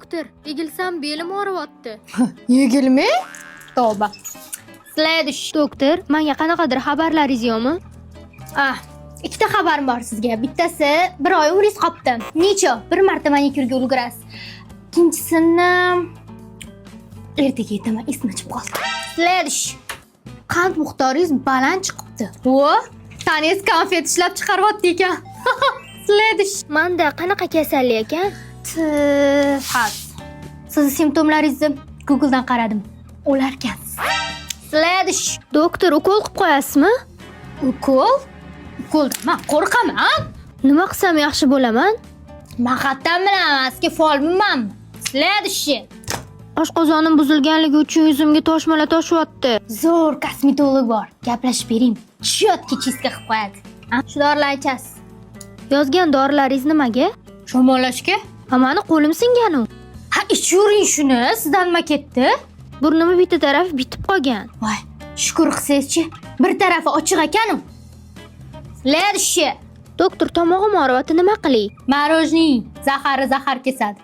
Doktor, egilsam belim og'riyapti. Yegilmay? Tavba. Sledish. Doktor, menga qanaqadir xabarlaringiz yo'qmi? Ikkita xabarim bor sizga. Bittasi, 1 oy umringiz qolibdi. Necha? Bir marta manikyurga ulgurasiz. Ikkinchisini ertaga aytaman, esimdan chiqib qoldi. Sledish. Qand miqdoringiz baland chiqibdi. Vo, tanangiz konfet ishlab chiqaryapti ekan. Sledish. Menda qanaqa kasallik ekan? Xas. Siz simptomlaringizni Google'dan qaradim. O'larkansiz. Sledish. Doktor, ukol qilib qo'yasizmi? Ukol? Ukoldan men qo'rqaman. Nima qilsam yaxshi bo'laman? Men qattan bilaman, sizga folminmanmi? Sledish. Oshqozonim buzilganligi uchun yuzimga toshmalar toshyapti. Zo'r kosmetolog bor. Gaplashib bering. Chotki chiska qilib qo'yadi. Shu dorilarni ichasiz. Yozgan dorilaringiz nimaga? Shamollashga? Mani qo'lim singan u. Ha, ichuring shuni. Sizdan nima ketdi? Burnimni bitta tarafi bitib qolgan. Voy, shukr qilsangizchi. Bir tarafi ochiq ekan-u. Sledish. Doktor, tomog'im og'riyapti, nima qilay? Marojniy zahar kesadi.